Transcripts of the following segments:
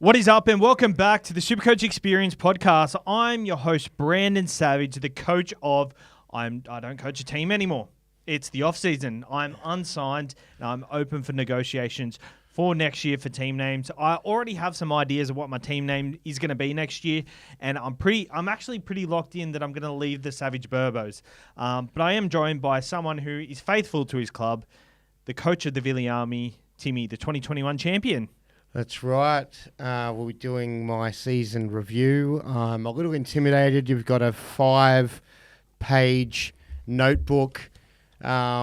What is up, and welcome back to the SuperCoach Experience podcast. I'm your host, Brandon Savage, the coach of I don't coach a team anymore. It's the off season. I'm unsigned and I'm open for negotiations for next year for team names. I already have some ideas of what my team name is going to be next year, and I'm actually pretty locked in that I'm going to leave the Savage Burbos. But I am joined by someone who is faithful to his club, the coach of the Villi Army, Timmy, the 2021 champion. That's right. We'll be doing my season review. I'm a little intimidated. You've got a 5-page notebook,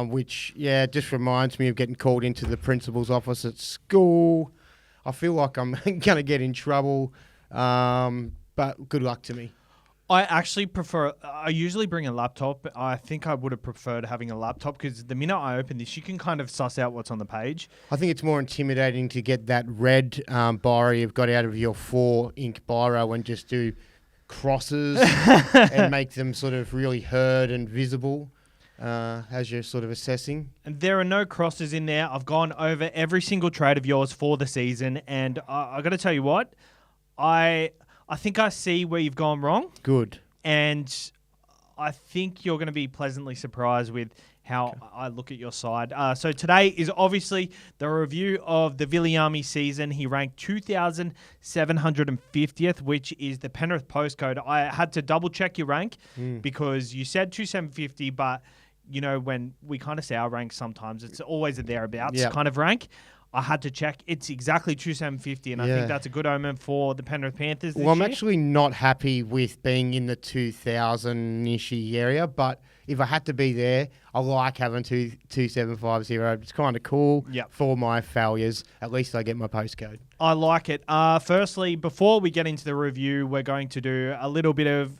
which, just reminds me of getting called into the principal's office at school. I feel like I'm going to get in trouble, but good luck to me. I actually I usually bring a laptop. I think I would have preferred having a laptop because the minute I open this, you can kind of suss out what's on the page. I think it's more intimidating to get that red biro you've got out of your 4-ink biro and just do crosses and make them sort of really heard and visible as you're sort of assessing. And there are no crosses in there. I've gone over every single trade of yours for the season, and I got to tell you what, I think I see where you've gone wrong. Good. And I think you're going to be pleasantly surprised with how I look at your side. So today is obviously the review of the Villi Army season. He ranked 2,750th, which is the Penrith postcode. I had to double check your rank because you said 2,750, but you know, when we kind of say our rank sometimes, it's always a thereabouts kind of rank. I had to check. It's exactly 2,750, and I think that's a good omen for the Penrith Panthers this year. I'm actually not happy with being in the 2,000-ish area, but if I had to be there, I like having 2,750. It's kind of cool for my failures. At least I get my postcode. I like it. Firstly, before we get into the review, we're going to do a little bit of,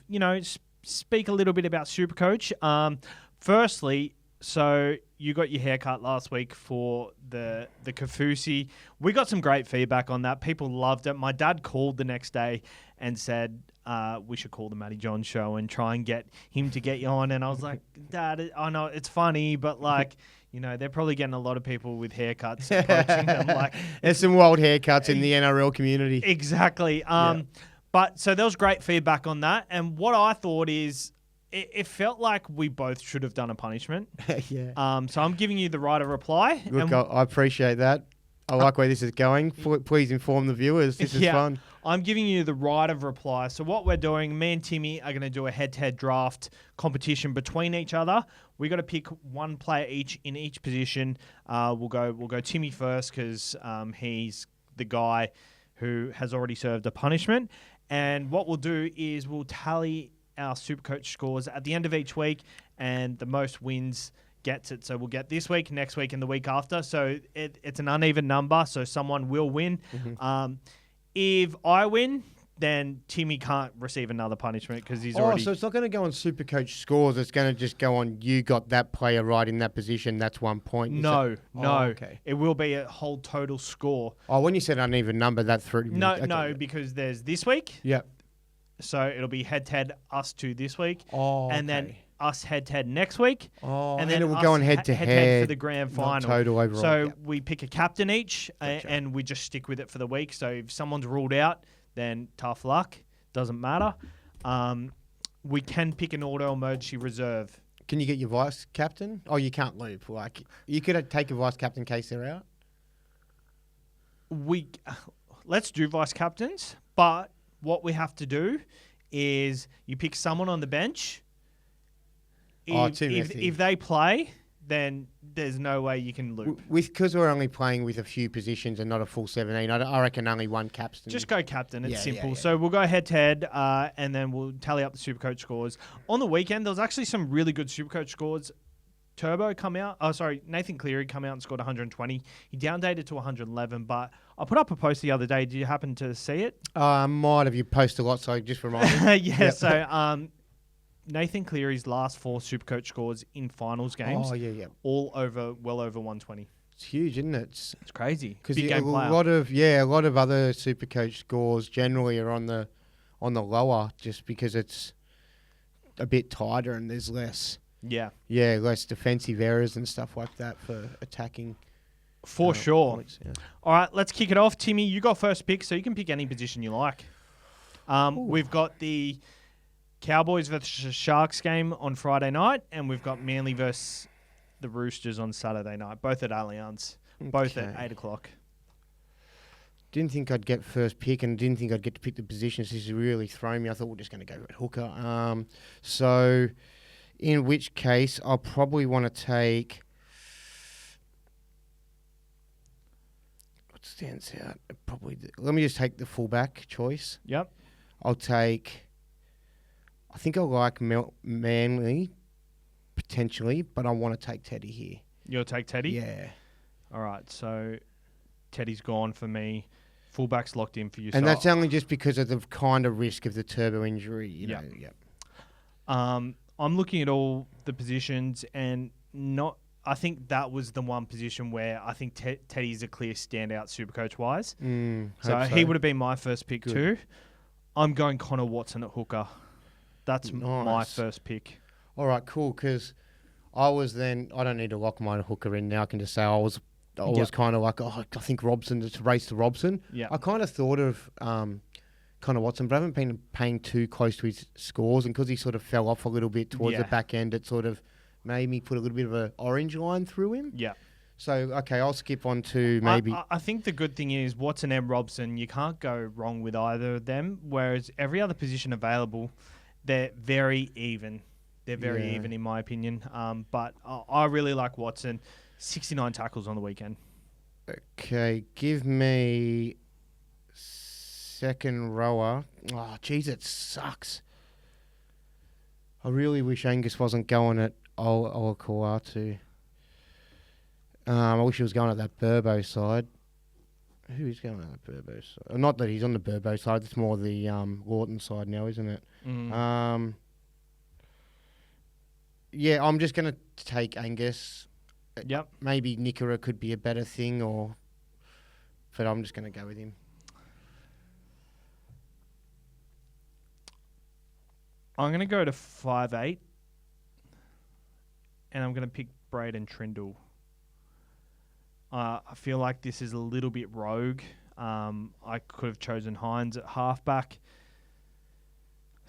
speak a little bit about SuperCoach. Firstly, so you got your haircut last week for the Kafusi. We got some great feedback on that. People loved it. My dad called the next day and said, we should call the Matty John show and try and get him to get you on. And I was like, Dad, I know it's funny, but they're probably getting a lot of people with haircuts approaching them. There's some wild haircuts in the NRL community. Exactly. But so there was great feedback on that. And what I thought is, it felt like we both should have done a punishment. So I'm giving you the right of reply. Look, I appreciate that. I like where this is going. Please inform the viewers. This is fun. I'm giving you the right of reply. So what we're doing, me and Timmy are going to do a head-to-head draft competition between each other. We got to pick one player each in each position. We'll go Timmy first because he's the guy who has already served a punishment. And what we'll do is we'll tally our SuperCoach scores at the end of each week, and the most wins gets it. So we'll get this week, next week, and the week after. So it's an uneven number, so someone will win. If I win, then Timmy can't receive another punishment because he's already... so it's not going to go on SuperCoach scores. It's going to just go on you got that player right in that position. That's 1 point. No. Okay. It will be a whole total score. Oh, when you said uneven number, that threw me. No, because there's this week. Yep. So it'll be head-to-head us two this week. And then us head-to-head next week. And then it will go on head-to-head for the grand final. Total overall. So we pick a captain each, and we just stick with it for the week. So if someone's ruled out, then tough luck. Doesn't matter. We can pick an auto-emergency reserve. Can you get your vice-captain? Oh, you can't leave. You could take a vice-captain in case they're out. Let's do vice-captains, but... what we have to do is you pick someone on the bench. If they play, then there's no way you can loop. Because we're only playing with a few positions and not a full 17, I reckon only one captain. Just go captain. It's simple. So we'll go head-to-head, and then we'll tally up the SuperCoach scores. On the weekend, there was actually some really good SuperCoach scores. Nathan Cleary come out and scored 120. He downdated to 111, but I put up a post the other day. Did you happen to see it? Might have. You post a lot, so just remind me. So Nathan Cleary's last 4 SuperCoach scores in finals games. All well over 120. It's huge, isn't it? It's crazy. Because a lot of other SuperCoach scores generally are on the lower, just because it's a bit tighter and there's less. Yeah, less defensive errors and stuff like that for attacking. For sure. Alex, yeah. All right, let's kick it off. Timmy, you got first pick, so you can pick any position you like. We've got the Cowboys versus Sharks game on Friday night, and we've got Manly versus the Roosters on Saturday night, both at Allianz, both at 8 o'clock. Didn't think I'd get first pick and didn't think I'd get to pick the positions. This is really throwing me. I thought we're just going to go at hooker. So in which case, I'll probably want to take... What stands out? Let me just take the fullback choice. Yep. I'll take... I think I like Manly, potentially, but I want to take Teddy here. You'll take Teddy? Yeah. All right, so Teddy's gone for me. Fullback's locked in for you. And so that's only just because of the kind of risk of the turbo injury. You know. Yep. I'm looking at all the positions and I think that was the one position where I think Teddy's a clear standout Supercoach-wise. So he would have been my first pick too. I'm going Connor Watson at hooker. That's my first pick. All right, cool, because I don't need to lock my hooker in now. I can just say I was kind of like, I think Robson, it's a race to Robson. Yeah. I kind of thought of Connor Watson, but I haven't been paying too close to his scores, and because he sort of fell off a little bit towards the back end, it sort of made me put a little bit of an orange line through him. Yeah. So, okay, I'll skip on to maybe... I think the good thing is Watson and Robson, you can't go wrong with either of them, whereas every other position available, they're very even. They're very even, in my opinion. But I really like Watson. 69 tackles on the weekend. Okay, give me second rower. Oh, geez, it sucks. I really wish Angus wasn't going at Olakuatu. I wish he was going at that Burbo side. Who is going at that Burbo side? Not that he's on the Burbo side. It's more the Lawton side now, isn't it? Yeah, I'm just going to take Angus. Yep. Maybe Nickera could be a better thing, but I'm just going to go with him. I'm going to go to 5'8", and I'm going to pick Braden Trindle. I feel like this is a little bit rogue. I could have chosen Hines at halfback.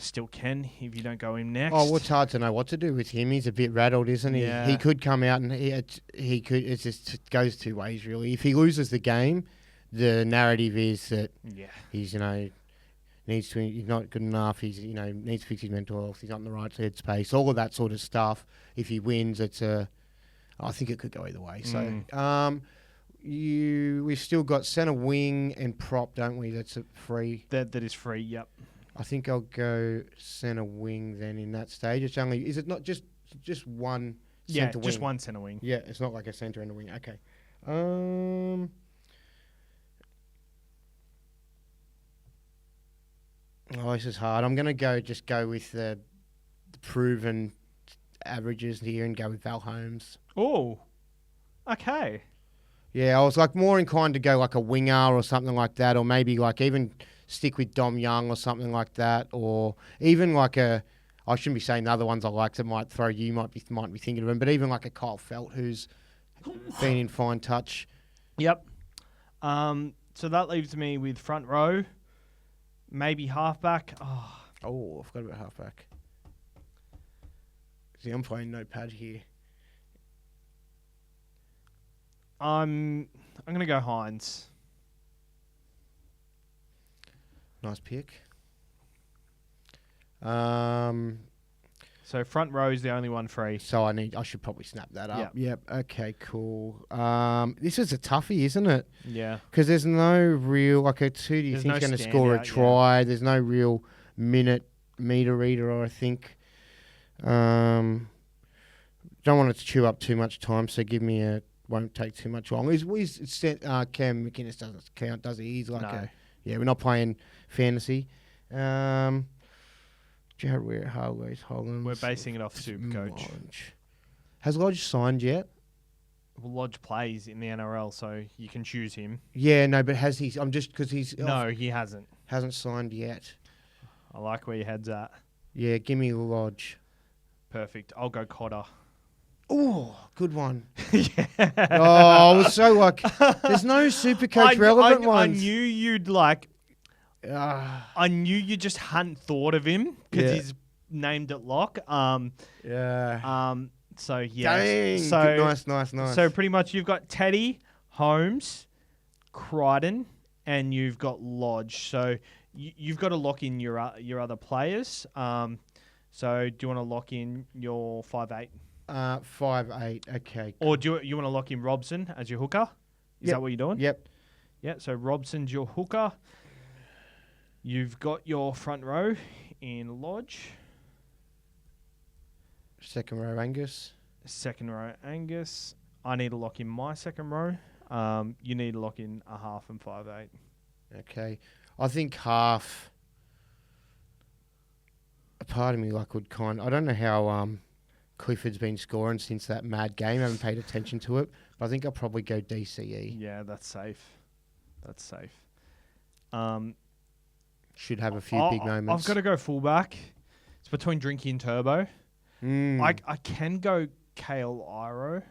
Still can if you don't go him next. Oh, well, it's hard to know what to do with him. He's a bit rattled, isn't he? Yeah. He could come out and he could. It goes two ways, really. If he loses the game, the narrative is that he's he's not good enough. He's needs to fix his mental health. He's not in the right headspace. All of that sort of stuff. If he wins, I think it could go either way. So, we've still got centre wing and prop, don't we? That's free. That is free. Yep. I think I'll go centre wing then in that stage. Is it not just one centre wing? Yeah, just one centre wing. Yeah, it's not like a centre and a wing. Okay. This is hard. I'm going to go with the proven averages here and go with Val Holmes. Oh, okay. Yeah, I was more inclined to go like a winger or something like that, or maybe even stick with Dom Young or something like that, or even I shouldn't be saying the other ones I like that might throw you, might be thinking of him, but even like a Kyle Felt who's been in fine touch. Yep. So that leaves me with front row, maybe halfback. Oh, I forgot about halfback. See, I'm playing notepad here. I'm going to go Hines. Nice pick. So front row is the only one free. So I should probably snap that up. Yep. Okay, cool. This is a toughie, isn't it? Yeah. Because there's no real, who do you think is going to score a try? Yeah. There's no real meter reader, I think. Don't want it to chew up too much time, so give me won't take too much long. Cam McInnes doesn't count, does he? He's we're not playing fantasy. Jared Hargraves, Hollins. We're basing it off Supercoach. Has Lodge signed yet? Well, Lodge plays in the NRL, so you can choose him. Yeah, no, but has he? I'm just because he's no, he hasn't. Hasn't signed yet. I like where your head's at. Yeah, give me Lodge. Perfect. I'll go Cotter. Oh, good one. Yeah. Oh, I was so like, there's no SuperCoach relevant I ones. knew you'd like. Ah, I knew you just hadn't thought of him because Yeah. he's named at lock. yeah. So yeah. Dang. So Good, nice. So pretty much you've got Teddy, Holmes, Crichton, and you've got Lodge. So you've got to lock in your other players. So do you want to lock in your 5'8"? 5'8". Okay. Or do you want to lock in Robson as your hooker? Is that what you're doing? Yep. Yeah, so Robson's your hooker. You've got your front row in Lodge. Second row, Angus. Second row, Angus. I need to lock in my second row. You need to lock in a half and 5'8". Okay. I think half. A part of me like would I don't know how Clifford's been scoring since that mad game. I haven't paid attention to it, but I think I'll probably go DCE. Yeah, that's safe. Should have a few big moments. I've got to go fullback. It's between Drinky and Turbo. I can go Kale Iro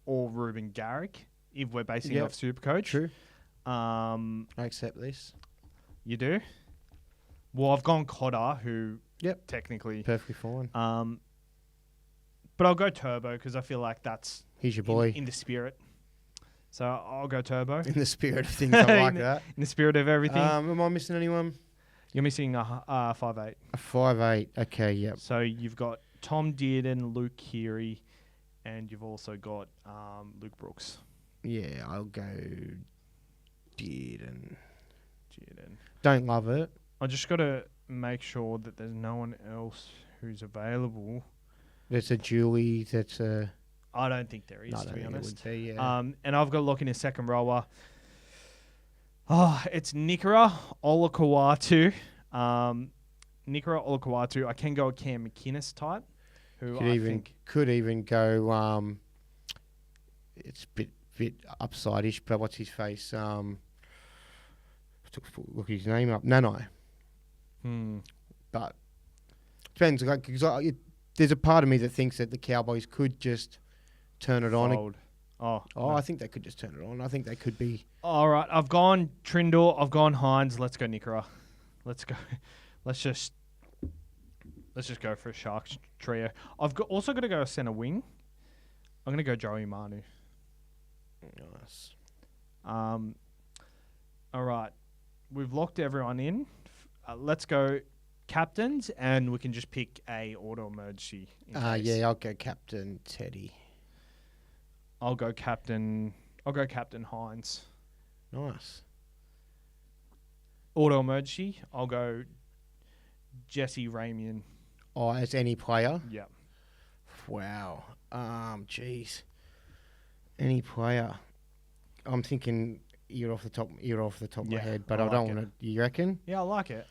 or Ruben Garrick if we're basing it off Supercoach. True. I accept this. You do? Well, I've gone Cotter, who technically perfectly fine. But I'll go Turbo because I feel like that's he's your boy in the spirit. So I'll go Turbo. In the spirit of things, I like that. In the spirit of everything. Am I missing anyone? You're missing a 5'8". A 5'8". Okay, yep. So you've got Tom Dearden, Luke Keary, and you've also got Luke Brooks. Yeah, I'll go Dearden. Don't love it. I just got to make sure that there's no one else who's available. There's a Julie. That's a. I don't think there is, to be honest. It would be, yeah. And I've got to look in a second rower. Oh, it's Nikora Olakawatu. Nikora Olakawatu. I can go a Cam McInnes type, who could even go. It's a bit upside-ish, but what's his face? Look his name up. Nanai. But depends. Because there's a part of me that thinks that the Cowboys could just turn it on. No. I think they could just turn it on. I think they could be. All right, I've gone Trindle. I've gone Hines. Let's go Nikora. Let's go. Let's just go for a Sharks trio. I've also got to go centre wing. I'm going to go Joey Manu. Nice. All right. We've locked everyone in. Let's go captains, and we can just pick a auto emergency. Yeah, I'll go Captain Teddy. I'll go Captain Hines. Nice. Auto emergency. I'll go Jesse Ramian. Oh, as any player? Yeah. Wow. Jeez. Any player. I'm thinking you're off the top of my head, but I don't want to. You reckon? Yeah, I like it.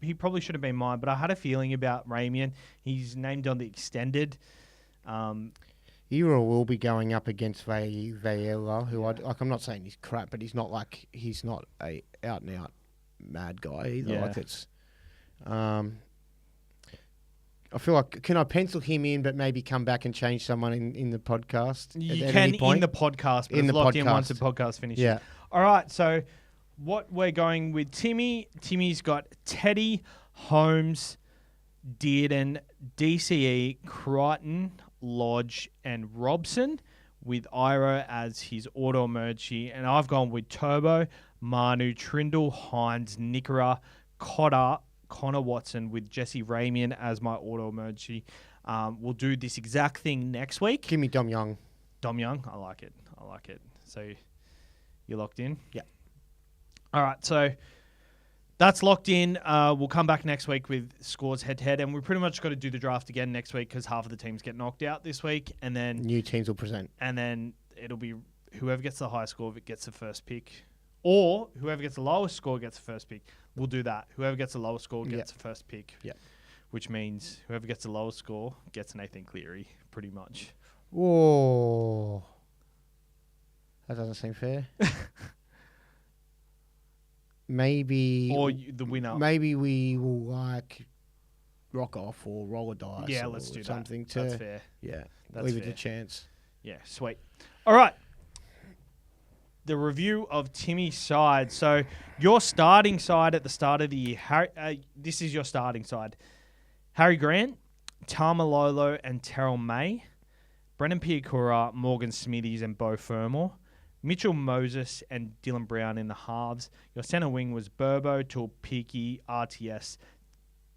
He probably should have been mine, but I had a feeling about Ramian. He's named on the extended. Euro will be going up against Vayela, who I'm not saying he's crap, but he's not a out and out mad guy either. Yeah. Like it's, I feel like, can I pencil him in, but maybe come back and change someone in the podcast? You can in the podcast, but it's locked in once the podcast finishes. Yeah. All right. So what we're going with Timmy's got Teddy, Holmes, Dearden, DCE, Crichton, Lodge, and Robson, with Iro as his auto emergency. And I've gone with Turbo, Manu, Trindle, Hines, Nikora, Cotter, Connor Watson, with Jesse Ramian as my auto emergency. We'll do this exact thing next week. Give me Dom Young. Dom Young, I like it. So you're locked in? Yeah. All right, so that's locked in. We'll come back next week with scores head-to-head, and we pretty much got to do the draft again next week because half of the teams get knocked out this week, and then new teams will present. And then it'll be whoever gets the highest score gets the first pick, or whoever gets the lowest score gets the first pick. We'll do that. Whoever gets the lowest score gets the first pick. Yeah. Which means whoever gets the lowest score gets Nathan Cleary, pretty much. Whoa. That doesn't seem fair. Maybe. Or the winner. Maybe we will rock off or roll a dice. Yeah, or let's do something that. That's fair. Yeah, That's leave it fair. to chance. Yeah, sweet. All right. The review of Timmy's side. So your starting side at the start of the year. This is your starting side. Harry Grant, Tamalolo and Terrell May, Brendan Piakura, Morgan Smithies and Beau Fermor, Mitchell Moses and Dylan Brown in the halves. Your centre wing was Burbo, Tulpiki, RTS,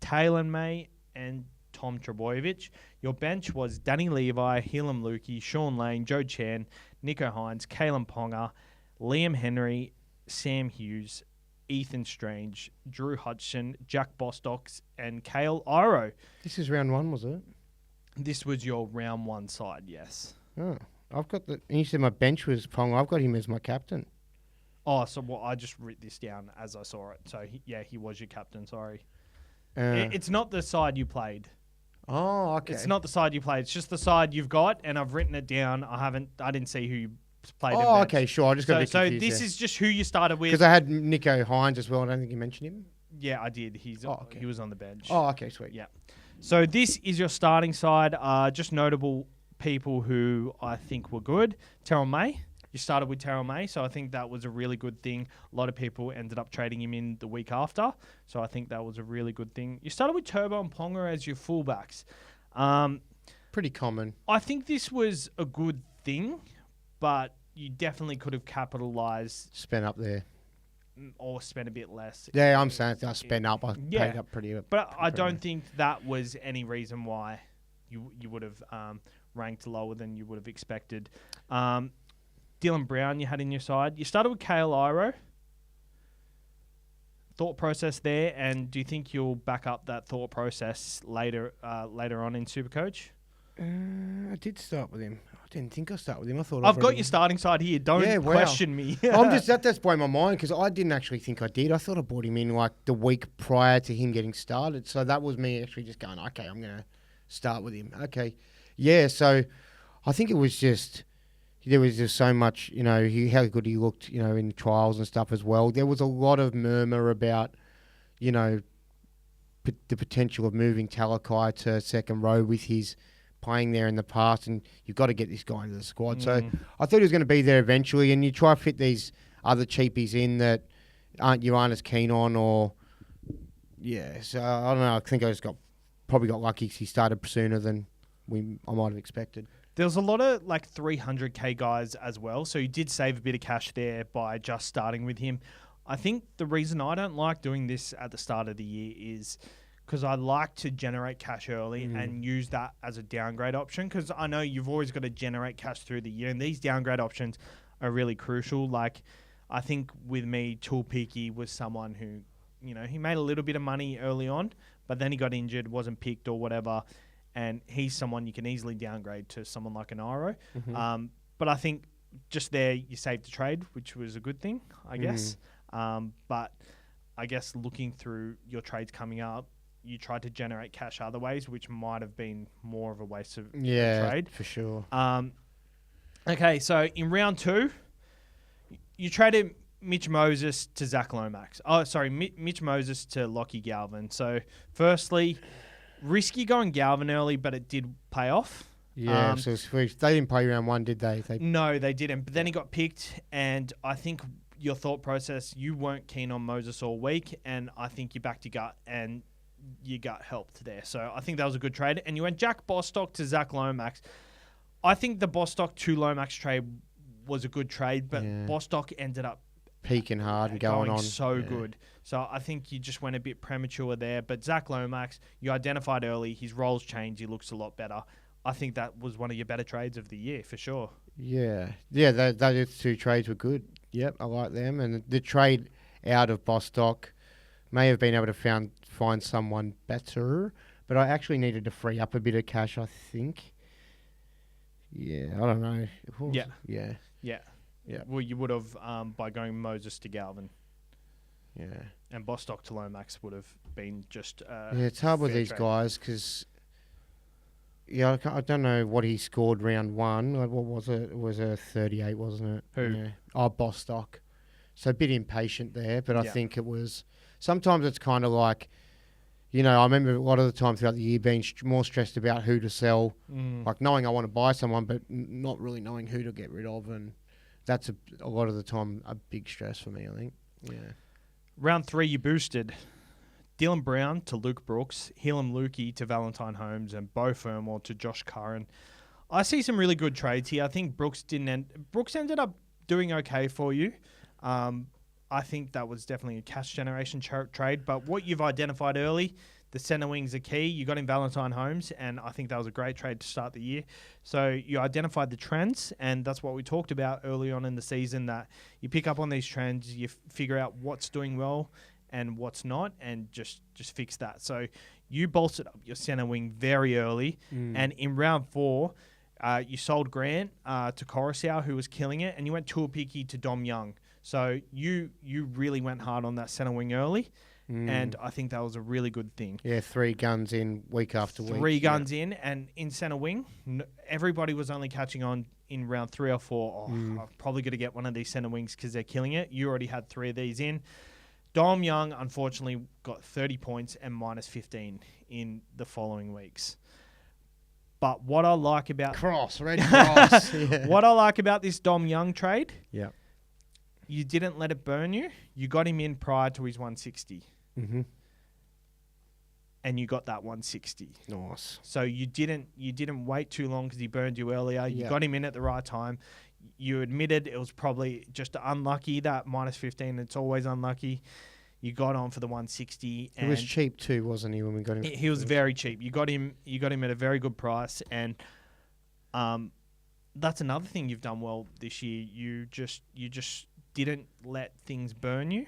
Taylor May and Tom Trebojevic. Your bench was Danny Levi, Helam Lukey, Sean Lane, Joe Chan, Nico Hines, Kalen Ponga, Liam Henry, Sam Hughes, Ethan Strange, Drew Hudson, Jack Bostock, and Cale Iro. This is round 1, was it? This was your round 1 side, yes. Oh, I've got the. You said my bench was Pong. I've got him as my captain. Oh, so I just wrote this down as I saw it. So, he was your captain, sorry. Uh, It's not the side you played. Oh, okay. It's not the side you played. It's just the side you've got, and I've written it down. I didn't see who you played. Oh, okay, sure. I just got a bit So confused this is just who you started with. because I had Nico Hines as well. I don't think you mentioned him. Yeah, I did. He was on the bench. Oh, okay, sweet. Yeah. So this is your starting side. Just notable people who I think were good. Terrell May. You started with Terrell May, so I think that was a really good thing. A lot of people ended up trading him in the week after, so I think that was a really good thing. You started with Turbo and Ponga as your fullbacks. Pretty common. I think this was a good thing, but you definitely could have capitalised Spent up there. or spent a bit less. Yeah, I'm saying I spent up. I Yeah. paid up pretty. But I don't think that was any reason why you would have ranked lower than you would have expected. Dylan Brown you had in your side. You started with Cale Iro. Thought process there, and do you think you'll back up that thought process later on in SuperCoach? I did start with him. I didn't think I started with him. I thought I've got your starting side here. Don't question me. I'm just that's blowing my mind because I didn't actually think I did. I thought I brought him in like the week prior to him getting started. So that was me actually just going, okay, I'm going to start with him. Okay. Yeah, so I think it was just, there was just so much, how good he looked, in trials and stuff as well. There was a lot of murmur about, the potential of moving Talakai to second row with his playing there in the past, and you've got to get this guy into the squad. So I thought he was going to be there eventually, and you try to fit these other cheapies in that aren't as keen on, or so I don't know. I think I just probably got lucky because he started sooner than I might have expected. There was a lot of 300k guys as well, so you did save a bit of cash there by just starting with him. I think the reason I don't like doing this at the start of the year is because I like to generate cash early and use that as a downgrade option, because I know you've always got to generate cash through the year, and these downgrade options are really crucial. I think with me, Tulpiki was someone who, he made a little bit of money early on, but then he got injured, wasn't picked or whatever, and he's someone you can easily downgrade to someone like an Iro. But I think just there you saved the trade, which was a good thing, I guess. But I guess looking through your trades coming up, you tried to generate cash other ways, which might have been more of a waste of trade. For sure. Okay, so in round 2, you traded Mitch Moses to Zach Lomax. Oh, sorry, Mitch Moses to Lockie Galvin. So firstly, risky going Galvin early, but it did pay off. Yeah, so they didn't play round 1, did they? No, they didn't. But then he got picked, and I think your thought process, you weren't keen on Moses all week, and I think you backed your gut, and your gut helped there. So I think that was a good trade. And you went Jack Bostock to Zach Lomax. I think the Bostock to Lomax trade was a good trade, but Bostock ended up peaking hard and going on. so good. So I think you just went a bit premature there. But Zach Lomax, you identified early. His roles changed. He looks a lot better. I think that was one of your better trades of the year for sure. Yeah. Yeah, those 2 trades were good. Yep, I like them. And the trade out of Bostock may have been able to find someone better, but I actually needed to free up a bit of cash, I think. Yeah, I don't know. Yeah. Well, you would have by going Moses to Galvin. Yeah. And Bostock to Lomax would have been just it's hard with these guys because I don't know what he scored round 1. What was it? It was a 38, wasn't it? Who? Yeah. Oh, Bostock. So a bit impatient there, but I think it was... Sometimes it's kind of like, I remember a lot of the time throughout the year being more stressed about who to sell, like knowing I want to buy someone, but not really knowing who to get rid of. And that's a lot of the time a big stress for me, I think. Yeah. Round 3, you boosted Dylan Brown to Luke Brooks, Helam Lukey to Valentine Holmes, and Beau Fermor to Josh Curran. I see some really good trades here. I think Brooks ended up doing okay for you. I think that was definitely a cash generation trade. But what you've identified early, the centre wings are key. You got in Valentine Holmes, and I think that was a great trade to start the year. So you identified the trends, and that's what we talked about early on in the season, that you pick up on these trends, you figure out what's doing well and what's not, and just fix that. So you bolstered up your centre wing very early, and in round 4, you sold Grant to Coruscant, who was killing it, and you went Tuapiki to Dom Young. So you really went hard on that centre wing early, and I think that was a really good thing. Yeah, 3 guns in week after week. 3 guns in, and in centre wing, everybody was only catching on in round 3 or 4. I'm probably going to get one of these centre wings because they're killing it. You already had 3 of these in. Dom Young, unfortunately, got 30 points and minus 15 in the following weeks. But what I like about... Red cross. Yeah. What I like about this Dom Young trade... Yeah. You didn't let it burn you. You got him in prior to his 160. Mm-hmm. And you got that 160. Nice. So you didn't wait too long because he burned you earlier. You got him in at the right time. You admitted it was probably just unlucky, that minus 15. It's always unlucky. You got on for the 160. He was cheap too, wasn't he, when we got him? He was very cheap. You got him at a very good price. And that's another thing you've done well this year. You just didn't let things burn you,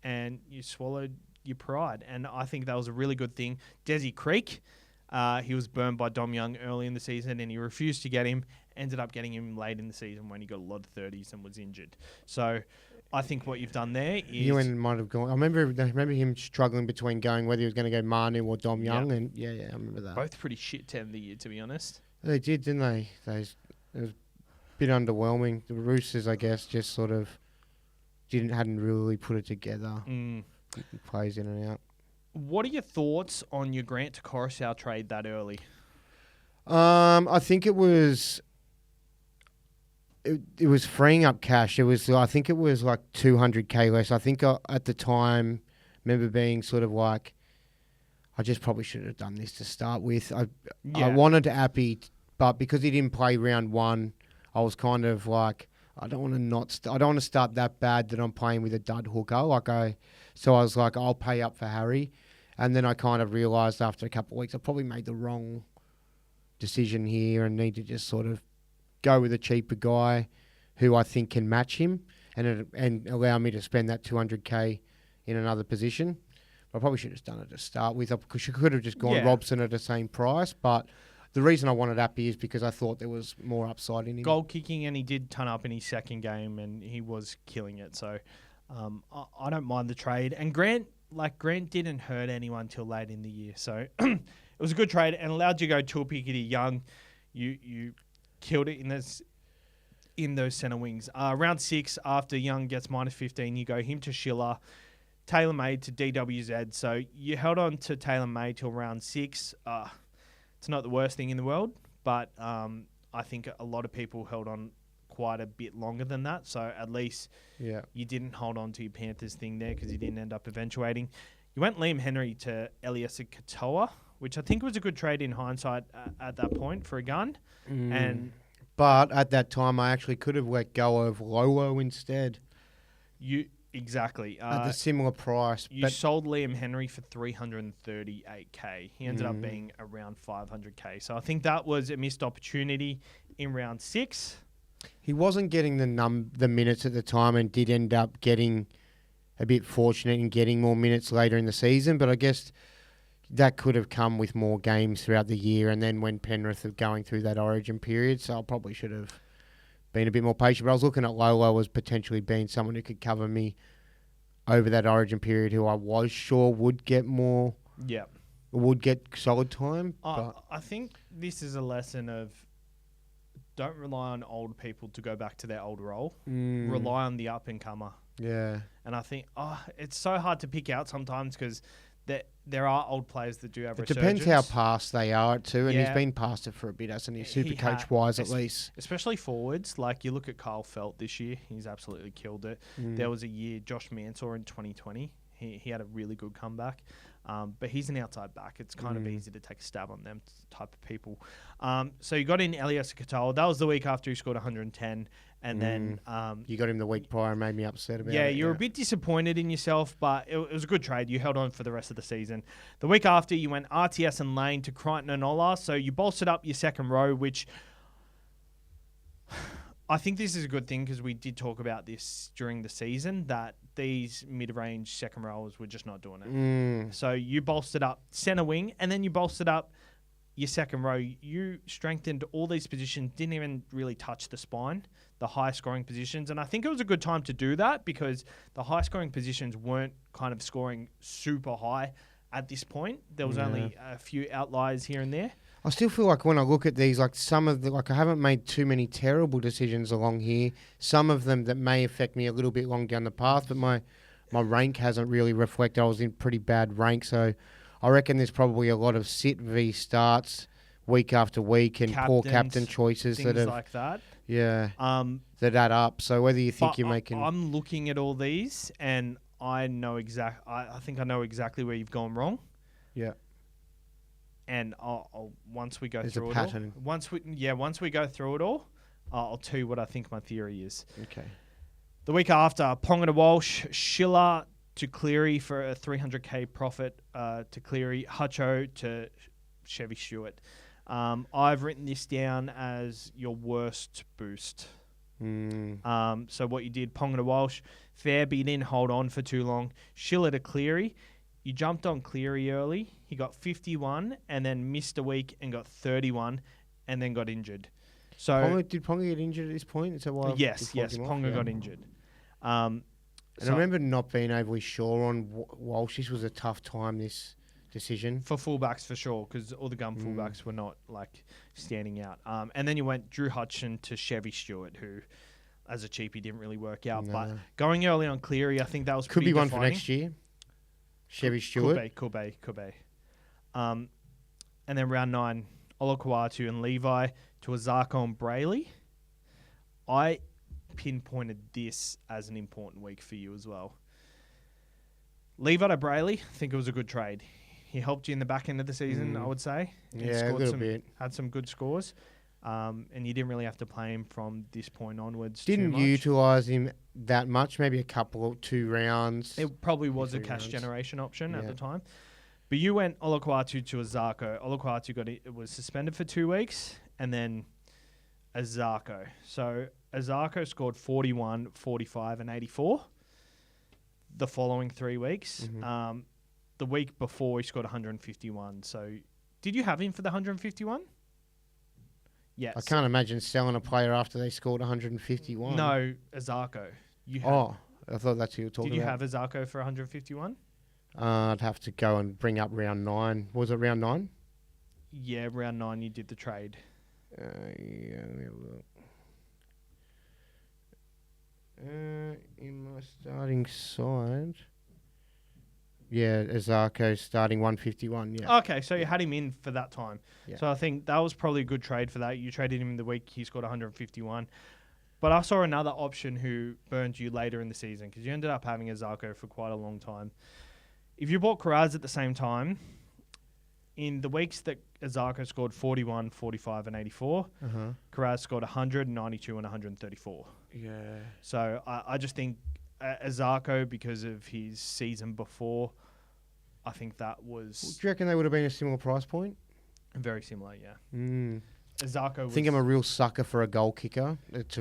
and you swallowed your pride. And I think that was a really good thing. Desi Creek, he was burned by Dom Young early in the season, and he refused to get him. Ended up getting him late in the season when he got a lot of 30s and was injured. So I think what you've done there is... Ewan might have gone... I remember him struggling between going whether he was going to go Manu or Dom Young, and I remember that. Both pretty shit to end the year, to be honest. They did, didn't they? It was a bit underwhelming. The Roosters, I guess, just sort of hadn't really put it together. Plays in and out. What are your thoughts on your Grant to Coruscant trade that early? I think it was freeing up cash. I think it was like 200K less. I think at the time, remember being sort of like, I just probably should have done this to start with. I wanted to Appy, but because he didn't play round 1, I was kind of like, I don't want to start that bad that I'm playing with a dud hooker. So I was like, I'll pay up for Harry. And then I kind of realised after a couple of weeks, I probably made the wrong decision here and need to just sort of go with a cheaper guy who I think can match him and allow me to spend that 200K in another position. I probably should have done it to start with, because you could have just gone Robson at the same price, but the reason I wanted Appy is because I thought there was more upside in him. Goal kicking, and he did turn up in his second game, and he was killing it. So I don't mind the trade. And Grant didn't hurt anyone till late in the year. So it was a good trade and allowed you to go Tuapiki to Young. You killed it in those centre wings. Round 6, after Young gets minus 15, you go him to Schiller, Taylor Made to DWZ. So you held on to Taylor Made till round 6. It's not the worst thing in the world, but I think a lot of people held on quite a bit longer than that. So at least you didn't hold on to your Panthers thing there because you didn't end up eventuating. You went Liam Henry to Eliesa Katoa, which I think was a good trade in hindsight at that point for a gun. But at that time, I actually could have let go of Lolo instead. Exactly. At a similar price. You sold Liam Henry for $338K. He ended up being around $500K. So I think that was a missed opportunity in round 6. He wasn't getting the minutes at the time and did end up getting a bit fortunate in getting more minutes later in the season. But I guess that could have come with more games throughout the year, and then when Penrith are going through that origin period. So I probably should have been a bit more patient. But I was looking at Lolo as potentially being someone who could cover me over that origin period, who I was sure would get more. Yeah. Would get solid time. I think this is a lesson of don't rely on old people to go back to their old role. Rely on the up-and-comer. Yeah. And I think, it's so hard to pick out sometimes because there are old players that do have It resurgence. depends how past they are too, and he's Yeah. been past it for a bit, hasn't he? He SuperCoach-wise, has. at least. Especially forwards. Like, you look at Kyle Felt this year. He's absolutely killed it. There was a year, Josh Mansour in 2020. He had a really good comeback. But he's an outside back. It's kind of easy to take a stab on them type of people. So you got in Elias Katoa. That was the week after he scored 110. And then... You got him the week prior and made me upset about it. Yeah, you're a bit disappointed in yourself, but it was a good trade. You held on for the rest of the season. The week after, you went RTS and Lane to Crichton and Ola. So you bolstered up your second row, which... I think this is a good thing because we did talk about this during the season, that these mid-range second rowers were just not doing it. So you bolstered up centre wing, and then you bolstered up your second row. You strengthened all these positions, didn't even really touch the spine, the high-scoring positions. And I think it was a good time to do that because the high-scoring positions weren't kind of scoring super high at this point. There was only a few outliers here and there. I still feel like when I look at these, like some of the, like I haven't made too many terrible decisions along here. Some of them that may affect me a little bit long down the path, but my rank hasn't really reflected. I was in pretty bad rank, so I reckon there's probably a lot of sit v starts week after week and poor captain choices things that have like that. Yeah, that add up. So whether you think you're making, I'm looking at all these and I know I think I know exactly where you've gone wrong. Yeah. And I'll once we go There's through a it pattern. all, once we go through it all, I'll tell you what I think my theory is. Okay. The week after, Ponga to Walsh, Schiller to Cleary for a 300k profit to Cleary, Hutcho to Chevy Stewart. I've written this down as your worst boost. So what you did, Ponga to Walsh, fair, but you didn't hold on for too long. Schiller to Cleary. You jumped on Cleary early. He got 51 and then missed a week and got 31 and then got injured. So did Ponga get injured at this point? Is that why? Yes, Ponga got injured. And I remember not being overly sure on Walsh. This was a tough time, this decision. For fullbacks, for sure, because all the gun fullbacks were not like standing out. And then you went Drew Hutchin to Chevy Stewart, who, as a cheapie, didn't really work out. No. But going early on Cleary, I think that was could be defining. One for next year. Chevy Stewart. Could be. And then round 9, Olakuatu and Levi to Azarko and Brayley. I pinpointed this as an important week for you as well. Levi to Brayley, I think it was a good trade. He helped you in the back end of the season, I would say. Yeah, a little bit. Had some good scores. And you didn't really have to play him from this point onwards. Didn't utilise him that much, maybe 2 rounds. It probably was a cash generation option at the time. But you went Olakuatu to Azarko. Olakuatu was suspended for 2 weeks, and then Azarko. So Azarko scored 41, 45, and 84 the following 3 weeks. The week before, he scored 151. So did you have him for the 151? Yes. I can't imagine selling a player after they scored 151. No, Azarko. I thought that's who you were talking about. Did you have Azarko for 151? I'd have to go and bring up round 9. Was it round 9? Yeah, round 9 you did the trade. Yeah, let me have a look. In my starting side... Yeah, Azarko starting 151, yeah. Okay, so you had him in for that time. Yeah. So I think that was probably a good trade for that. You traded him in the week he scored 151. But I saw another option who burned you later in the season because you ended up having Azarko for quite a long time. If you bought Karaz at the same time, in the weeks that Azarko scored 41, 45, and 84, Karaz scored 100, 92, and 134. Yeah. So I just think Azarko, because of his season before, I think that was... Do you reckon they would have been a similar price point? Very similar, yeah. Azarko I think I'm a real sucker for a goal kicker. It's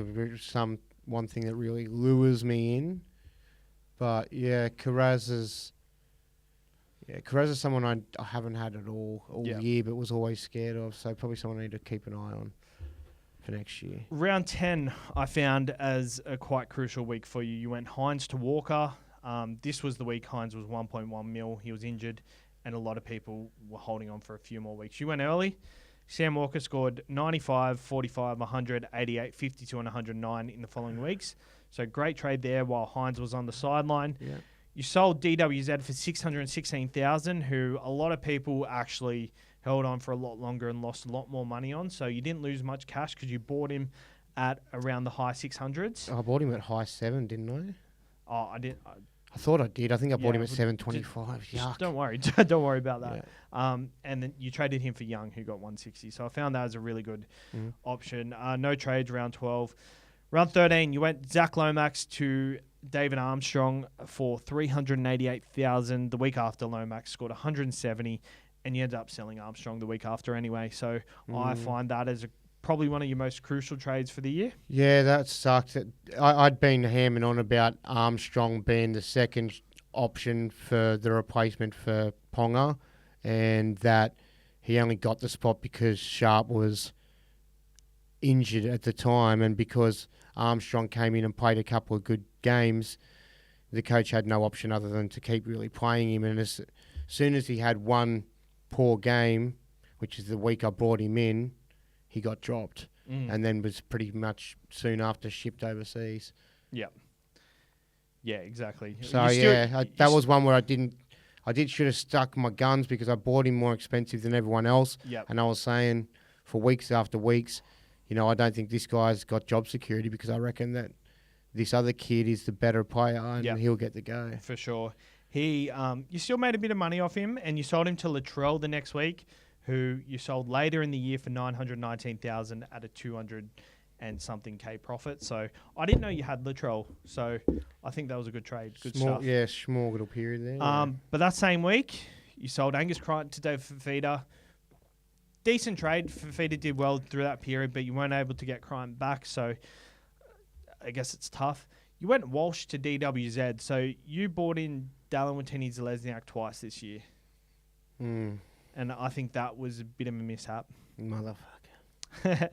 one thing that really lures me in. But yeah, Karaz is someone I haven't had at all year, but was always scared of. So probably someone I need to keep an eye on for next year. Round 10 I found as a quite crucial week for you. You went Hines to Walker. This was the week Hines was 1.1 mil. He was injured, and a lot of people were holding on for a few more weeks. You went early. Sam Walker scored 95, 45, 100, 88, 52, and 109 in the following weeks. So great trade there while Hines was on the sideline. Yeah. You sold DWZ for $616,000, who a lot of people actually held on for a lot longer and lost a lot more money on. So you didn't lose much cash because you bought him at around the high 600s. I bought him at high 7, didn't I? Oh, I did. I thought I did. I think I bought him at 725. Yuck. Don't worry. Don't worry about that. Yeah. And then you traded him for Young, who got 160. So I found that as a really good option. No trades round 12. Round 13, you went Zach Lomax to David Armstrong for $388,000. The week after, Lomax scored 170, and you ended up selling Armstrong the week after anyway. So I find that as probably one of your most crucial trades for the year. Yeah, that sucks. I'd been hammering on about Armstrong being the second option for the replacement for Ponga, and that he only got the spot because Sharp was injured at the time, and because Armstrong came in and played a couple of good games, the coach had no option other than to keep really playing him. And as soon as he had one poor game, which is the week I brought him in, he got dropped, and then was pretty much soon after shipped overseas. Yeah. Yeah, exactly. So that was one where I should have stuck my guns because I bought him more expensive than everyone else. Yep. And I was saying for weeks after weeks, I don't think this guy's got job security because I reckon that this other kid is the better player and he'll get the go. For sure. You still made a bit of money off him, and you sold him to Latrell the next week, who you sold later in the year for $919,000 at a 200 and something K profit. So I didn't know you had Latrell, so I think that was a good trade. Good stuff. Yeah, small little period there. But that same week, you sold Angus Crichton to Dave Fafita. Decent trade. Fafita did well through that period, but you weren't able to get Crichton back, so I guess it's tough. You went Walsh to DWZ, so you bought in Dallin Watini-Zelezniak twice this year. And I think that was a bit of a mishap. Motherfucker.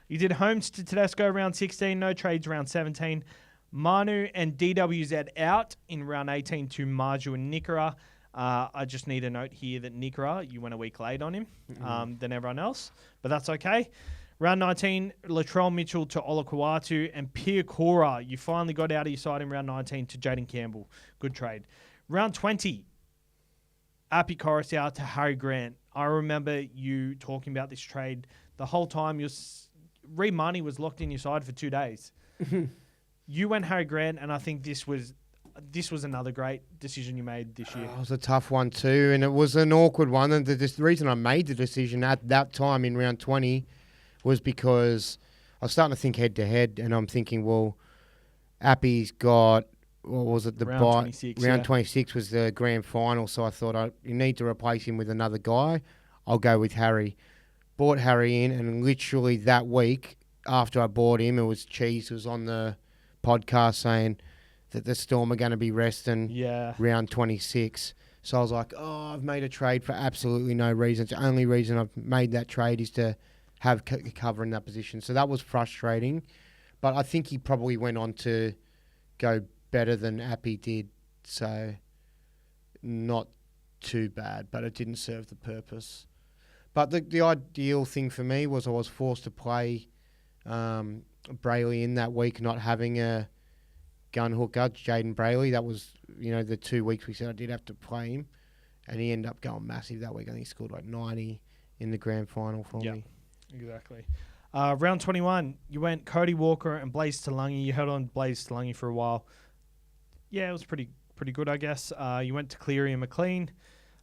You did Holmes to Tedesco round 16, no trades round 17. Manu and DWZ out in round 18 to Marju and Nikora. I just need a note here that Nikora, you went a week late on him than everyone else, but that's okay. Round 19, Latrell Mitchell to Olakauatu, and Pia Cora, you finally got out of your side in round 19 to Jaden Campbell. Good trade. Round 20, Api Coruscant to Harry Grant. I remember you talking about this trade the whole time. Reed Marnie was locked in your side for 2 days. You went Harry Grant, and I think this was another great decision you made this year. It was a tough one too, and it was an awkward one. And the reason I made the decision at that time in round 20 was because I was starting to think head-to-head, and I'm thinking, well, Appy's got, what was it? Round 26. Round 26 was the grand final, so I thought you need to replace him with another guy. I'll go with Harry. Bought Harry in, and literally that week after I bought him, it was Cheese who was on the podcast saying that the Storm are going to be resting round 26. So I was like, I've made a trade for absolutely no reason. The only reason I've made that trade is to have cover in that position. So that was frustrating. But I think he probably went on to go better than Appy did. So not too bad, but it didn't serve the purpose. But the ideal thing for me was I was forced to play Brayley in that week, not having a gun hooker, Jaden Brayley. That was, the 2 weeks we said I did have to play him. And he ended up going massive that week. I think he scored like 90 in the grand final for me. Exactly. Round 21, you went Cody Walker and Blaze Talangi. You held on Blaze Talangi for a while. Yeah, it was pretty good, I guess. You went to Cleary and McLean.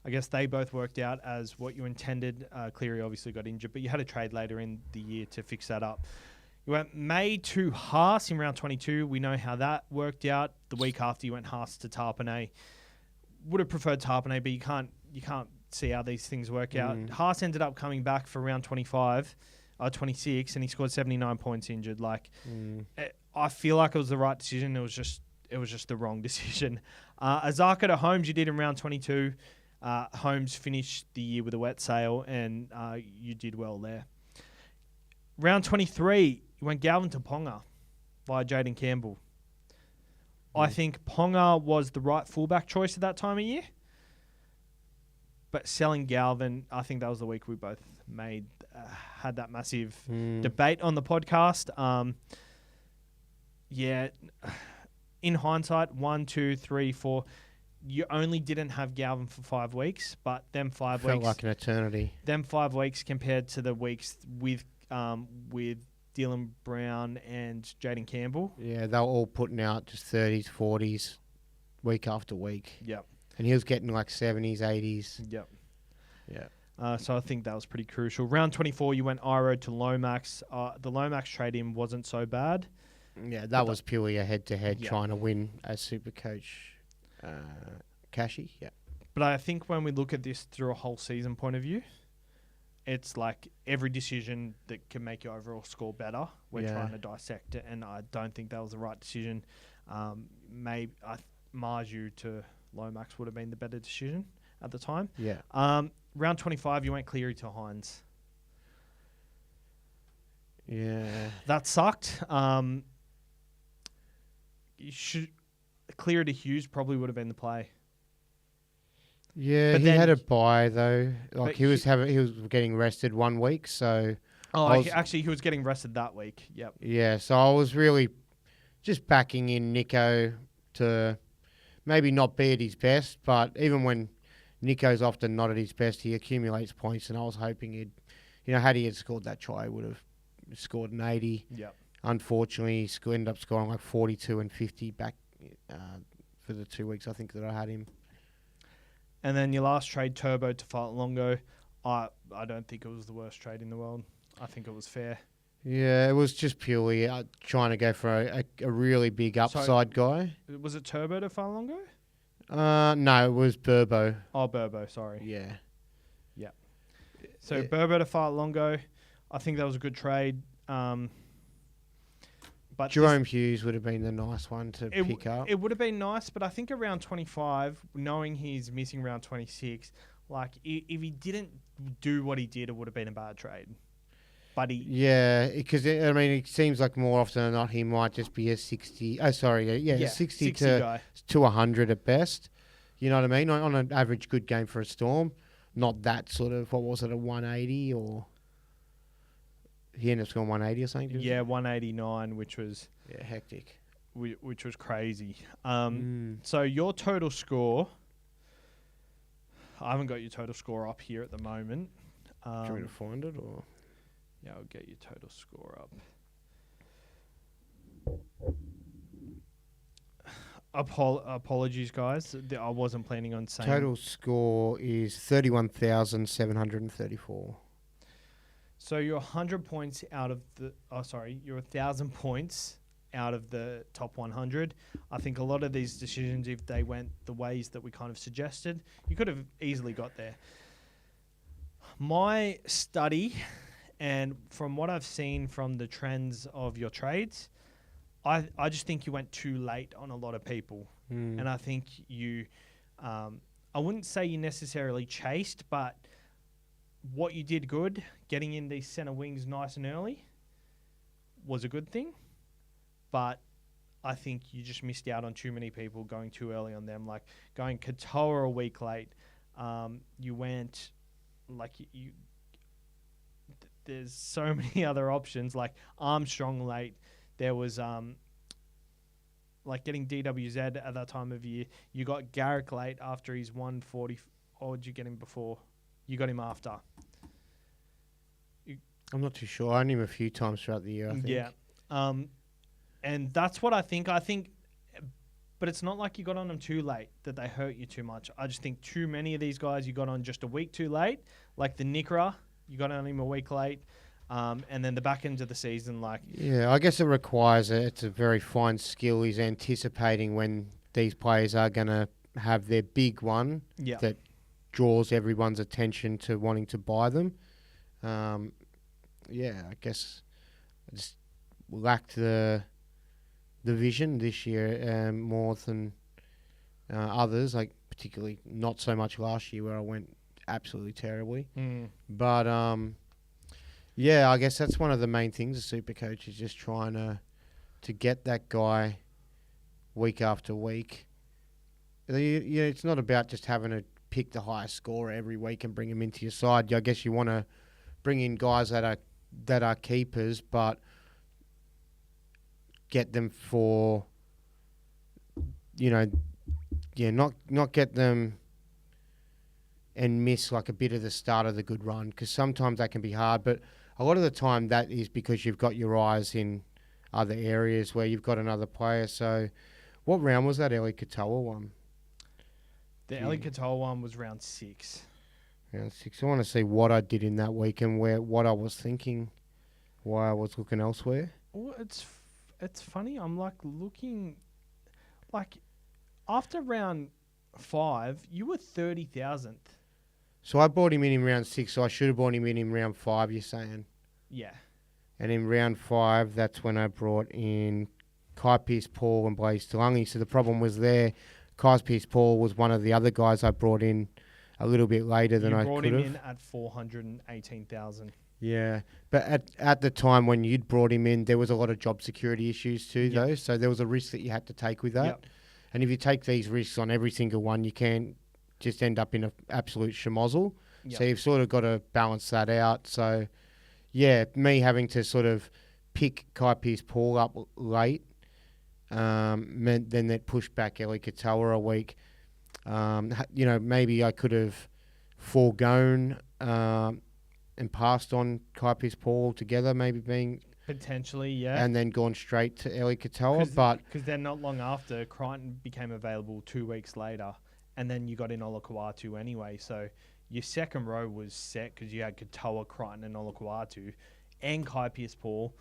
I guess they both worked out as what you intended. Cleary obviously got injured, but you had a trade later in the year to fix that up. You went May to Haas in round 22. We know how that worked out. The week after, you went Haas to Tarpanay. Would have preferred Tarpanay, but you can't see how these things work out. Haas ended up coming back for round 26, and he scored 79 points injured. I feel like it was the right decision. It was just the wrong decision. Azaka to Holmes, you did in round 22. Holmes finished the year with a wet sail, and you did well there. Round 23, you went Galvin to Ponga via Jaden Campbell. I think Ponga was the right fullback choice at that time of year. But selling Galvin, I think that was the week we both had that massive debate on the podcast. In hindsight, 1, 2, 3, 4, you only didn't have Galvin for 5 weeks, but them 5 Felt weeks, like an eternity. them 5 weeks compared to the weeks with Dylan Brown and Jaden Campbell. Yeah, they were all putting out just 30s, 40s, week after week. Yep. And he was getting like 70s, 80s. Yep. Yeah. So I think that was pretty crucial. Round 24, you went Iro to Lomax. The Lomax trade-in wasn't so bad. Yeah, that was purely a head-to-head Yeah. trying to win as SuperCoach Cashy. Yeah. But I think when we look at this through a whole season point of view, it's like every decision that can make your overall score better, we're trying to dissect it, and I don't think that was the right decision. Maybe Marju to Lomax would have been the better decision at the time. Yeah. Round 25, you went Cleary to Hines. Yeah. That sucked. Cleary to Hughes probably would have been the play. Yeah, But he then- had a bye though. Like But he was getting rested 1 week, so Actually, he was getting rested that week. Yep. yeah, so I was really just backing in Nico to maybe not be at his best, but even when Nico's often not at his best, he accumulates points, and I was hoping had he scored that try, he would have scored an 80. Yep. Unfortunately, he ended up scoring like 42 and 50 back for the 2 weeks I think that I had him. And then your last trade, Turbo to Longo. I don't think it was the worst trade in the world. I think it was fair. Yeah, it was just purely trying to go for a really big upside guy. Was it Turbo to Longo? No, it was Burbo. Oh, Burbo, sorry. Yeah. So Burbo to Longo, I think that was a good trade. But Jerome Hughes would have been the nice one to pick up. It would have been nice, but I think around 25, knowing he's missing round 26, like if he didn't do what he did, it would have been a bad trade. But Yeah, because it seems like more often than not he might just be a 60. Oh, sorry, a 60 guy. to 100 at best. You know what I mean? On an average good game for a Storm, not that sort of, what was it, a 180 or... He ended up scoring 180 or something? Yeah, 189, which was... Yeah, hectic. Which was crazy. So your total score... I haven't got your total score up here at the moment. Do you want me to find it? Or? Yeah, I'll get your total score up. Apologies, guys. I wasn't planning on saying... Total score is 31,734. So you're 100 points out of the... Oh, sorry. You're 1,000 points out of the top 100. I think a lot of these decisions, if they went the ways that we kind of suggested, you could have easily got there. My study, and from what I've seen from the trends of your trades, I just think you went too late on a lot of people. And I think you... I wouldn't say you necessarily chased, but... What you did good, getting in these centre wings nice and early, was a good thing. But I think you just missed out on too many people going too early on them. Like going Katoa a week late. You went like you. There's so many other options like Armstrong late. There was like getting DWZ at that time of year. You got Garrick late after he's 140. Or did you get him before? You got him after. I'm not too sure. I had him a few times throughout the year, I think. Yeah. And that's what I think. But it's not like you got on them too late that they hurt you too much. I just think too many of these guys you got on just a week too late. Like the Nikra, you got on him a week late. And then the back end of the season, like... Yeah, I guess it requires it's a very fine skill. He's anticipating when these players are going to have their big one that draws everyone's attention to wanting to buy them. I guess I just lacked the vision this year more than others, like particularly not so much last year where I went absolutely terribly. But I guess that's one of the main things of SuperCoach is just trying to get that guy week after week. It's not about just having to pick the highest scorer every week and bring him into your side. I guess you want to bring in guys that are keepers, but get them for not get them and miss like a bit of the start of the good run, because sometimes that can be hard. But a lot of the time that is because you've got your eyes in other areas where you've got another player. So what round was that Eli Katoa one? The Eli Katoa one was round 6. Round 6. I want to see what I did in that week and what I was thinking, why I was looking elsewhere. Well, it's funny. I'm like looking, like after round 5, you were 30,000th. So I brought him in round 6, so I should have brought him in round 5, you're saying? Yeah. And in round 5, that's when I brought in Kai Pearce-Paul and Blaze Talangi. So the problem was there, Kai Pearce-Paul was one of the other guys I brought in a little bit later than I could have. You brought him in at 418,000. Yeah, but at the time when you'd brought him in, there was a lot of job security issues too, though. So there was a risk that you had to take with that. Yep. And if you take these risks on every single one, you can just end up in an absolute schmozzle. Yep. So you've sort of got to balance that out. So, yeah, me having to sort of pick Kai Pearce-Paul up late meant then that pushed back Eli Katoa a week. Maybe I could have foregone and passed on Kai Pearce-Paul altogether, maybe being... Potentially, yeah. And then gone straight to Eli Katoa. Because then not long after, Crichton became available 2 weeks later, and then you got in Olakau'atu anyway. So your second row was set because you had Katoa, Crichton, and Olakau'atu, and Kai Pearce-Paul.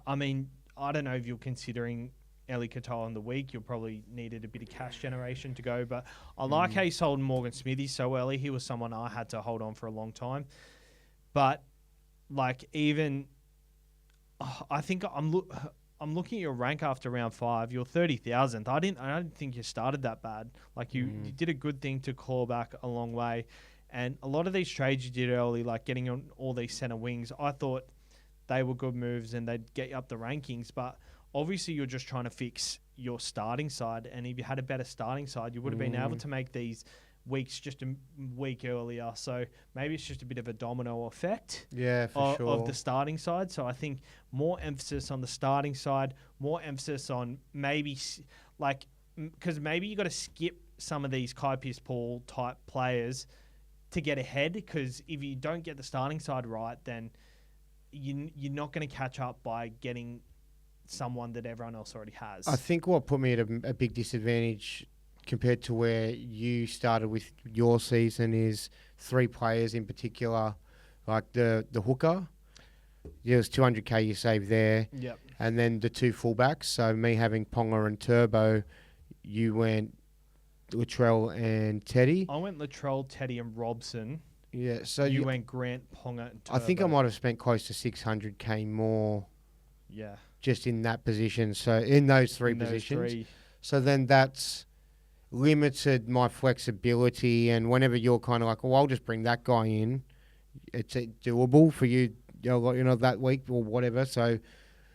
I mean, I don't know if you're considering Eli Katoa in the week. You'll probably needed a bit of cash generation to go. But I like how you sold Morgan Smithy so early. He was someone I had to hold on for a long time. But, like, even... I think I'm looking at your rank after round 5. You're 30,000th. I didn't think you started that bad. Like you did a good thing to claw back a long way, and a lot of these trades you did early, like getting on all these center wings, I thought they were good moves and they'd get you up the rankings. But obviously, you're just trying to fix your starting side, and if you had a better starting side, you would have been able to make these weeks just a week earlier. So maybe it's just a bit of a domino effect of the starting side. So I think more emphasis on the starting side, more emphasis on maybe because maybe you got to skip some of these Kai Pearce-Paul type players to get ahead, because if you don't get the starting side right, then you're not going to catch up by getting someone that everyone else already has. I think what put me at a big disadvantage compared to where you started with your season is 3 players in particular, like the hooker. There was 200k you saved there. Yep. And then the 2 fullbacks. So me having Ponga and Turbo, you went Latrell and Teddy. I went Latrell, Teddy, and Robson. Yeah. So you went Grant, Ponga, and Turbo. I think I might have spent close to 600k more. Yeah. Just in that position. So in those 3 positions. So then that's limited my flexibility, and whenever you're kind of like, well, I'll just bring that guy in, it's doable for you, that week or whatever. So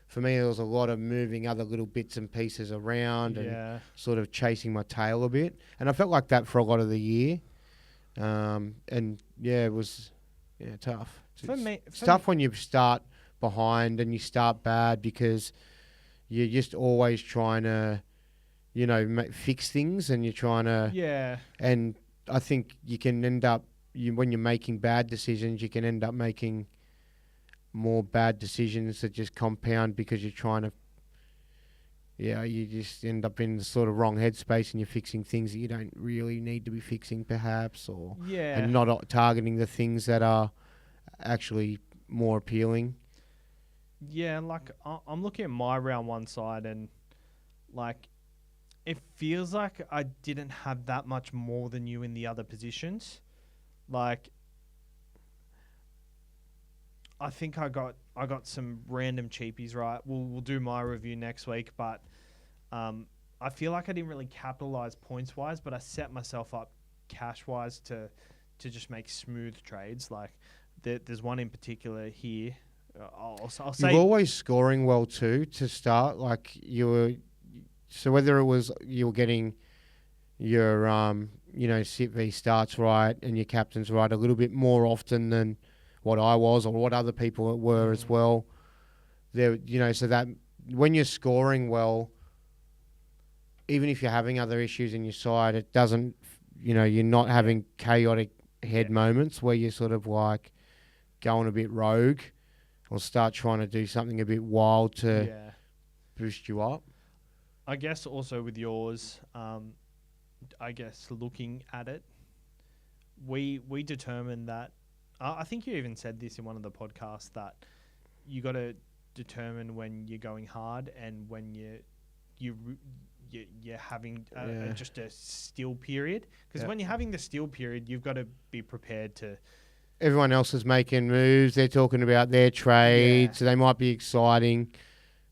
for me, there was a lot of moving other little bits and pieces around and sort of chasing my tail a bit. And I felt like that for a lot of the year. It was tough. It's tough when you start behind and you start bad, because you're just always trying to fix things, and you're trying to... Yeah. And I think you can end up... when you're making bad decisions, you can end up making more bad decisions that just compound, because you're trying to... you just end up in the sort of wrong headspace, and you're fixing things that you don't really need to be fixing, perhaps, or... Yeah. And not targeting the things that are actually more appealing. Yeah, like, I'm looking at my round 1 side, and, like... It feels like I didn't have that much more than you in the other positions. Like, I think I got some random cheapies right. We'll do my review next week, but I feel like I didn't really capitalize points wise, but I set myself up cash wise to just make smooth trades. Like, there's one in particular here. I'll say you're always scoring well too to start. Like you were. So whether it was you were getting your sit v starts right and your captains right a little bit more often than what I was or what other people were as well. There, so that when you're scoring well, even if you're having other issues in your side, it doesn't, you're not having chaotic head moments where you're sort of like going a bit rogue or start trying to do something a bit wild to boost you up. I guess also with yours, I guess looking at it, we determined that, I think you even said this in one of the podcasts, that you got to determine when you're going hard and when you're having just a still period. Because when you're having the still period, you've got to be prepared to... Everyone else is making moves. They're talking about their trades. So they might be exciting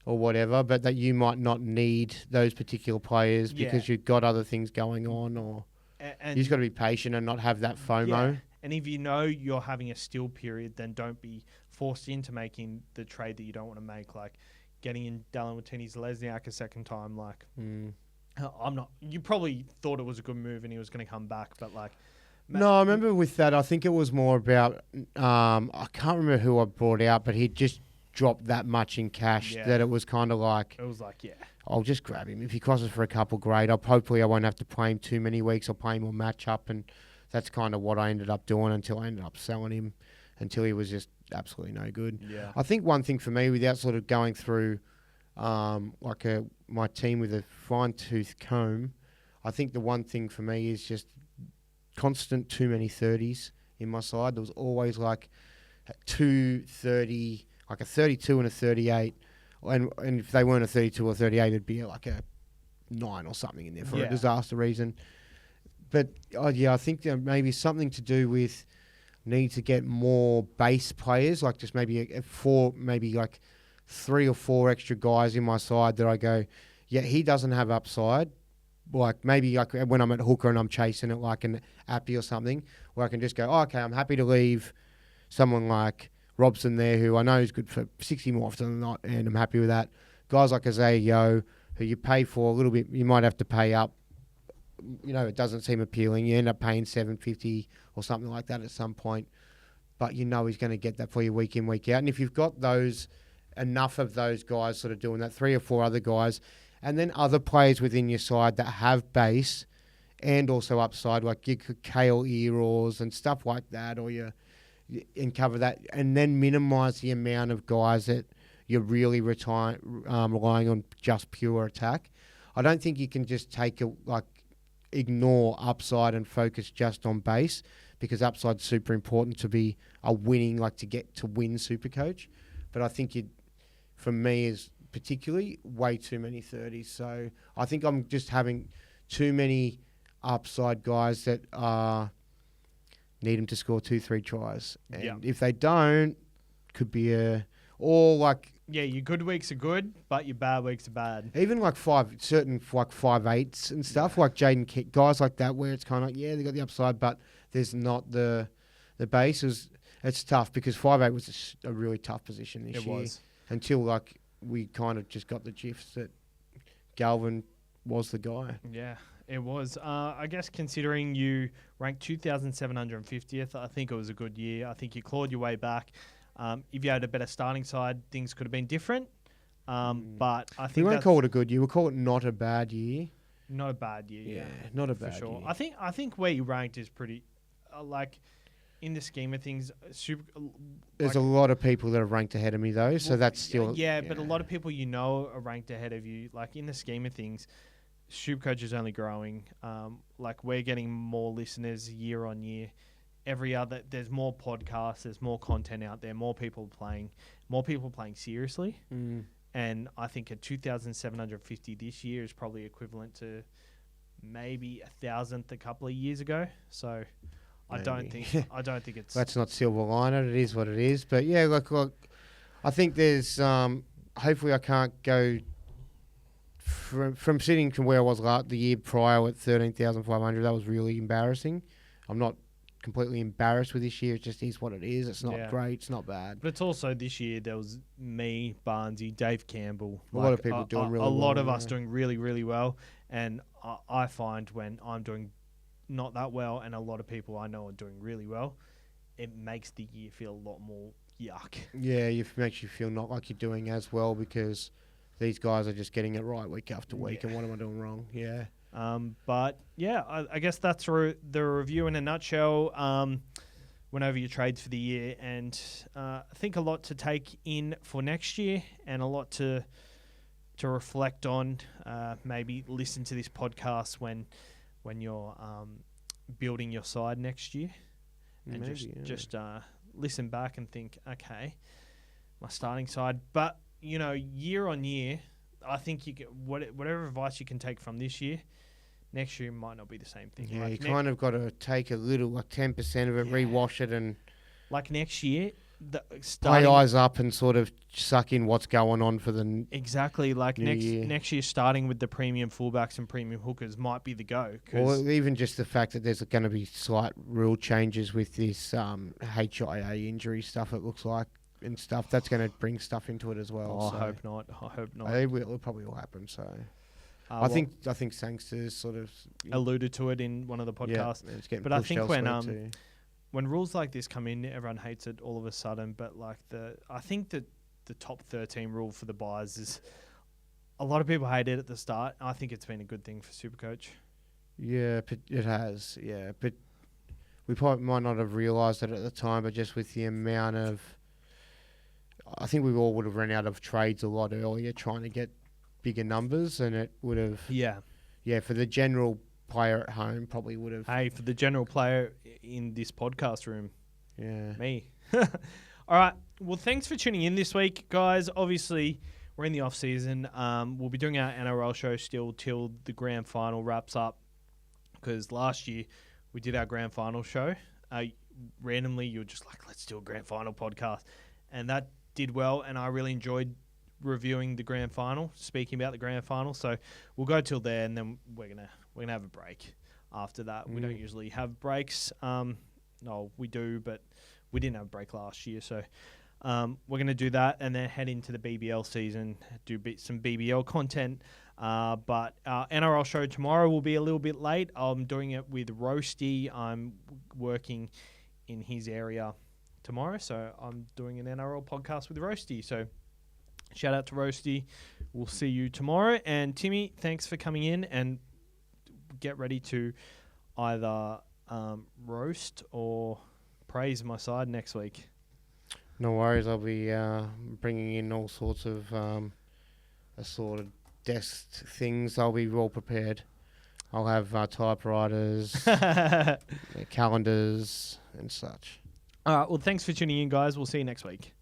or whatever, but that you might not need those particular players because you've got other things going on, or you just got to be patient and not have that FOMO. Yeah. And if you know you're having a still period, then don't be forced into making the trade that you don't want to make, like getting in Dallin Watini-Zelezniak a second time. Like, I'm not. You probably thought it was a good move and he was going to come back, but like. No, I remember with that. I think it was more about. I can't remember who I brought out, but he just dropped that much in cash that it was kind of like. It was like, I'll just grab him if he crosses for a couple. Great. Hopefully I won't have to play him too many weeks. I'll play him on match up, and that's kind of what I ended up doing until I ended up selling him, until he was just absolutely no good. Yeah. I think one thing for me, without sort of going through my team with a fine-tooth comb, I think the one thing for me is just constant too many 30s in my side. There was always like 230, like a 32 and a 38. And if they weren't a 32 or 38, it'd be like a 9 or something in there for a disaster reason. But I think there may be something to do with need to get more base players, like just maybe maybe like 3 or 4 extra guys in my side that I go, he doesn't have upside. Like maybe like when I'm at hooker and I'm chasing it like an Appy or something, where I can just go, okay, I'm happy to leave someone like Robson there, who I know is good for 60 more often than not, and I'm happy with that. Guys like Isaiah Yeo, who you pay for a little bit, you might have to pay up. It doesn't seem appealing. You end up paying $750 or something like that at some point, but he's going to get that for you week in, week out. And if you've got enough of those guys sort of doing that, 3 or 4 other guys, and then other players within your side that have base and also upside, like you could Kale Eros and stuff like that, or and cover that, and then minimise the amount of guys that you're really relying on just pure attack. I don't think you can just ignore upside and focus just on base, because upside's super important to be a winning, to get to win SuperCoach. But I think for me, is particularly way too many 30s. So I think I'm just having too many upside guys that need them to score 2-3 tries. And if they don't, could be your good weeks are good, but your bad weeks are bad. Even like 5/8s and stuff, like Jaden Kick, guys like that, where it's kind of they got the upside, but there's not the base. It's tough because 5/8 was a really tough position this year. It was. Until we kind of just got the gifs that Galvin was the guy. Yeah, it was. I guess considering you ranked 2,750th, I think it was a good year. I think you clawed your way back. If you had a better starting side, things could have been different. But I think we won't call it a good year. We'll call it not a bad year. Not a bad year. Yeah, not a bad year. I think where you ranked is pretty, in the scheme of things, there's a lot of people that are ranked ahead of me though, so that's still but a lot of people are ranked ahead of you. Like in the scheme of things, SuperCoach is only growing. We're getting more listeners year on year. There's more podcasts, there's more content out there, more people playing seriously. And I think a 2,750 this year is probably equivalent to maybe 1,000th a couple of years ago. So I don't think it's. Let's not silver line it. It is what it is. But yeah, look, I think there's. Hopefully, I can't go from sitting from where I was the year prior at 13,500. That was really embarrassing. I'm not completely embarrassed with this year. It just is what it is. It's not great. It's not bad. But it's also this year there was me, Barnesy, Dave Campbell. A lot of people doing really well. A lot of us doing really, really well. And I find when I'm doing not that well and a lot of people I know are doing really well, it makes the year feel a lot more yuck. Yeah, it makes you feel not like you're doing as well, because these guys are just getting it right week after week. And what am I doing wrong? Yeah. But yeah, I guess that's the review in a nutshell. Went over your trades for the year, and I think a lot to take in for next year, and a lot to reflect on. Maybe listen to this podcast when you're building your side next year, and Maybe, just listen back and think, okay, my starting side. But year on year, I think you get whatever advice you can take from this year. Next year might not be the same thing. Yeah, you kind of got to take a little, like 10% of it, rewash it, and like next year, play eyes up and sort of suck in what's going on for the exactly like next year, starting with the premium fullbacks and premium hookers might be the go. Or even just the fact that there's going to be slight rule changes with this HIA injury stuff. It looks like and stuff that's going to bring stuff into it as well. I hope not. It probably will happen. So. I think Sangster's sort of alluded to it in one of the podcasts. Yeah, but I think when rules like this come in, everyone hates it all of a sudden. But I think that the top 13 rule for the buys is a lot of people hate it at the start. I think it's been a good thing for SuperCoach. Yeah, but it has. Yeah, but we probably might not have realised it at the time. But just with the amount of, I think we all would have run out of trades a lot earlier trying to get bigger numbers, and it would have for the general player at home probably would have for the general player in this podcast room, me. All right, well, thanks for tuning in this week, guys. Obviously we're in the off season. We'll be doing our NRL show still till the grand final wraps up, because last year we did our grand final show. Randomly you were just like, let's do a grand final podcast, and that did well, and I really enjoyed reviewing the grand final, speaking about the grand final. So we'll go till there, and then we're gonna have a break after that. We don't usually have breaks. No, we do, but we didn't have a break last year. So we're gonna do that, and then head into the BBL season, do some BBL content. But our NRL show tomorrow will be a little bit late. I'm doing it with Roasty. I'm working in his area tomorrow, so I'm doing an NRL podcast with Roasty. So shout out to Roasty. We'll see you tomorrow. And Timmy, thanks for coming in, and get ready to either roast or praise my side next week. No worries. I'll be bringing in all sorts of assorted desk things. I'll be well prepared. I'll have typewriters, calendars and such. All right. Well, thanks for tuning in, guys. We'll see you next week.